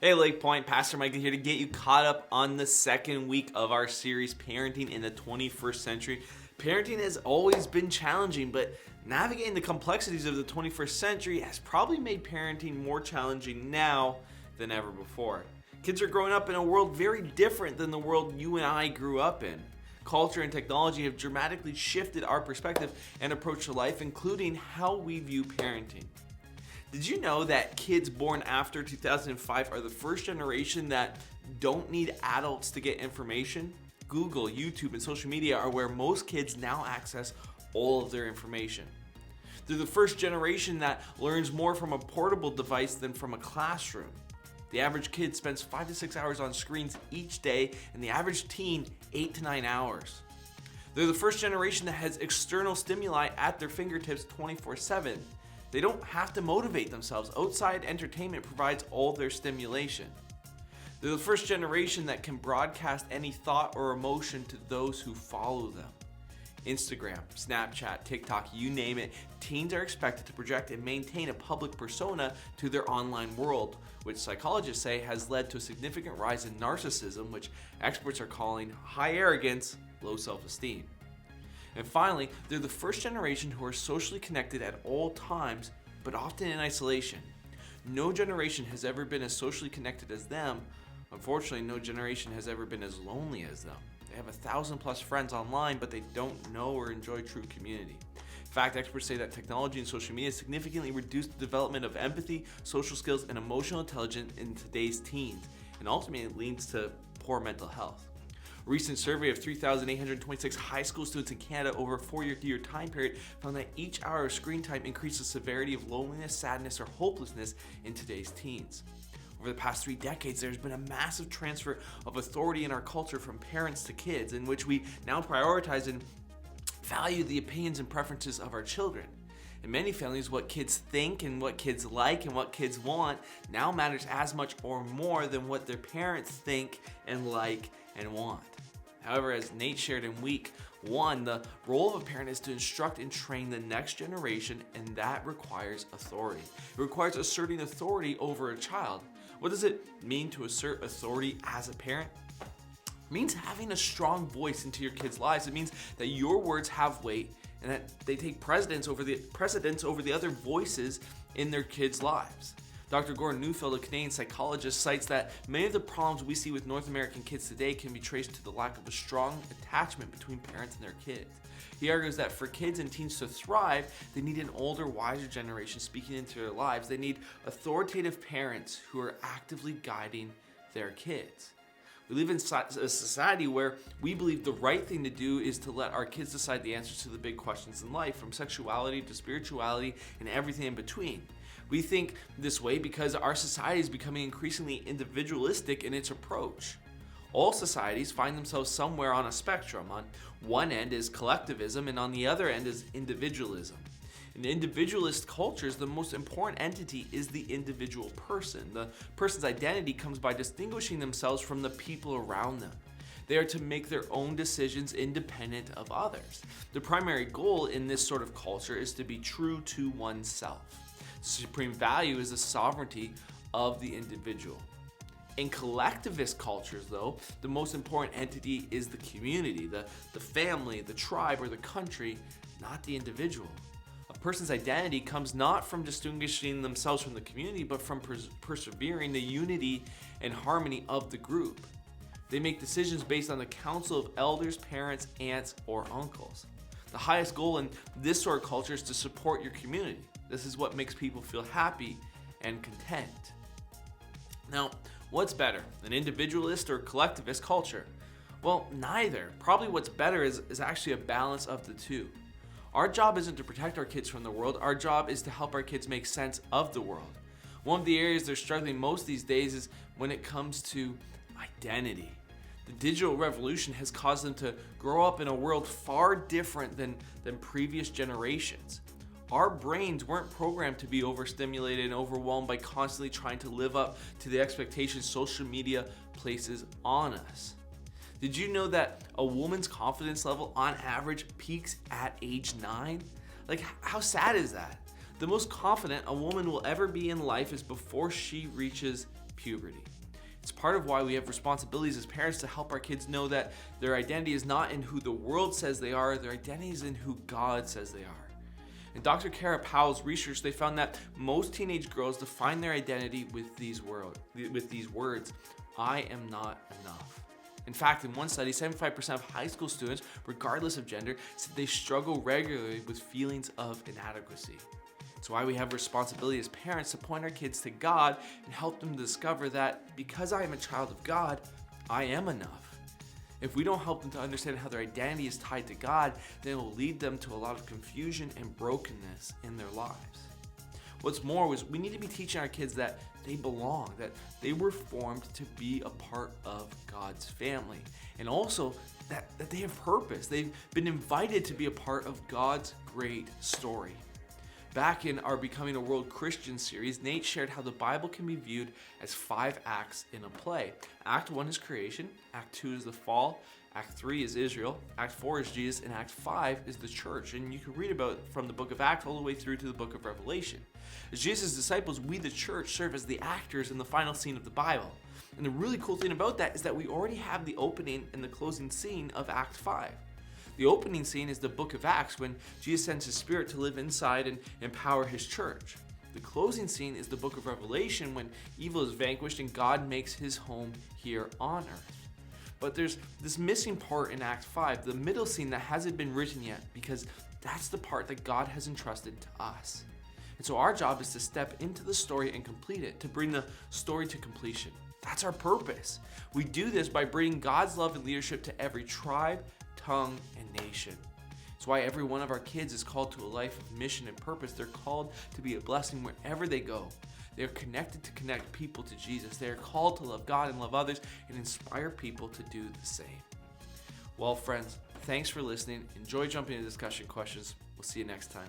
Hey Lake Point, Pastor Michael here to get you caught up on the second week of our series, Parenting in the 21st Century. Parenting has always been challenging, but navigating the complexities of the 21st century has probably made parenting more challenging now than ever before. Kids are growing up in a world very different than the world you and I grew up in. Culture and technology have dramatically shifted our perspective and approach to life, including how we view parenting. Did you know that kids born after 2005 are the first generation that don't need adults to get information? Google, YouTube, and social media are where most kids now access all of their information. They're the first generation that learns more from a portable device than from a classroom. The average kid spends 5 to 6 hours on screens each day, and the average teen 8 to 9 hours. They're the first generation that has external stimuli at their fingertips 24/7. They don't have to motivate themselves. Outside entertainment provides all their stimulation. They're the first generation that can broadcast any thought or emotion to those who follow them. Instagram, Snapchat, TikTok, you name it, teens are expected to project and maintain a public persona to their online world, which psychologists say has led to a significant rise in narcissism, which experts are calling high arrogance, low self-esteem. And finally, they're the first generation who are socially connected at all times, but often in isolation. No generation has ever been as socially connected as them. Unfortunately, no generation has ever been as lonely as them. They have 1,000+ friends online, but they don't know or enjoy true community. In fact, experts say that technology and social media significantly reduce the development of empathy, social skills, and emotional intelligence in today's teens, and ultimately leads to poor mental health. A recent survey of 3,826 high school students in Canada over a 4-year time period found that each hour of screen time increased the severity of loneliness, sadness, or hopelessness in today's teens. Over the past 3 decades, there's been a massive transfer of authority in our culture from parents to kids, in which we now prioritize and value the opinions and preferences of our children. In many families, what kids think and what kids like and what kids want now matters as much or more than what their parents think and like and want. However, as Nate shared in week 1, the role of a parent is to instruct and train the next generation, and that requires authority. It requires asserting authority over a child. What does it mean to assert authority as a parent? It means having a strong voice into your kids' lives. It means that your words have weight and that they take precedence over the other voices in their kids' lives. Dr. Gordon Neufeld, a Canadian psychologist, cites that many of the problems we see with North American kids today can be traced to the lack of a strong attachment between parents and their kids. He argues that for kids and teens to thrive, they need an older, wiser generation speaking into their lives. They need authoritative parents who are actively guiding their kids. We live in a society where we believe the right thing to do is to let our kids decide the answers to the big questions in life, from sexuality to spirituality and everything in between. We think this way because our society is becoming increasingly individualistic in its approach. All societies find themselves somewhere on a spectrum. On one end is collectivism, and on the other end is individualism. In individualist cultures, the most important entity is the individual person. The person's identity comes by distinguishing themselves from the people around them. They are to make their own decisions independent of others. The primary goal in this sort of culture is to be true to oneself. The supreme value is the sovereignty of the individual. In collectivist cultures, though, the most important entity is the community, the family, the tribe, or the country, not the individual. A person's identity comes not from distinguishing themselves from the community, but from persevering the unity and harmony of the group. They make decisions based on the counsel of elders, parents, aunts, or uncles. The highest goal in this sort of culture is to support your community. This is what makes people feel happy and content. Now, what's better, an individualist or collectivist culture? Well, neither. Probably what's better is actually a balance of the two. Our job isn't to protect our kids from the world. Our job is to help our kids make sense of the world. One of the areas they're struggling most these days is when it comes to identity. The digital revolution has caused them to grow up in a world far different than previous generations. Our brains weren't programmed to be overstimulated and overwhelmed by constantly trying to live up to the expectations social media places on us. Did you know that a woman's confidence level on average peaks at age 9? Like, how sad is that? The most confident a woman will ever be in life is before she reaches puberty. It's part of why we have responsibilities as parents to help our kids know that their identity is not in who the world says they are, their identity is in who God says they are. In Dr. Kara Powell's research, they found that most teenage girls define their identity with these words, I am not enough. In fact, in one study, 75% of high school students, regardless of gender, said they struggle regularly with feelings of inadequacy. It's why we have responsibility as parents to point our kids to God and help them discover that because I am a child of God, I am enough. If we don't help them to understand how their identity is tied to God, then it will lead them to a lot of confusion and brokenness in their lives. What's more is we need to be teaching our kids that they belong, that they were formed to be a part of God's family, and also that they have purpose. They've been invited to be a part of God's great story. Back in our Becoming a World Christian series, Nate shared how the Bible can be viewed as 5 acts in a play. Act 1 is creation, Act 2 is the fall, Act 3 is Israel, Act 4 is Jesus, and Act 5 is the church. And you can read about it from the book of Acts all the way through to the book of Revelation. As Jesus' disciples, we the church serve as the actors in the final scene of the Bible. And the really cool thing about that is that we already have the opening and the closing scene of Act 5. The opening scene is the book of Acts when Jesus sends his Spirit to live inside and empower his church. The closing scene is the book of Revelation when evil is vanquished and God makes his home here on earth. But there's this missing part in Act 5, the middle scene that hasn't been written yet, because that's the part that God has entrusted to us. And so our job is to step into the story and complete it, to bring the story to completion. That's our purpose. We do this by bringing God's love and leadership to every tribe, tongue, and nation. It's why every one of our kids is called to a life of mission and purpose. They're called to be a blessing wherever they go. They're connected to connect people to Jesus. They are called to love God and love others and inspire people to do the same. Well, friends, thanks for listening. Enjoy jumping into discussion questions. We'll see you next time.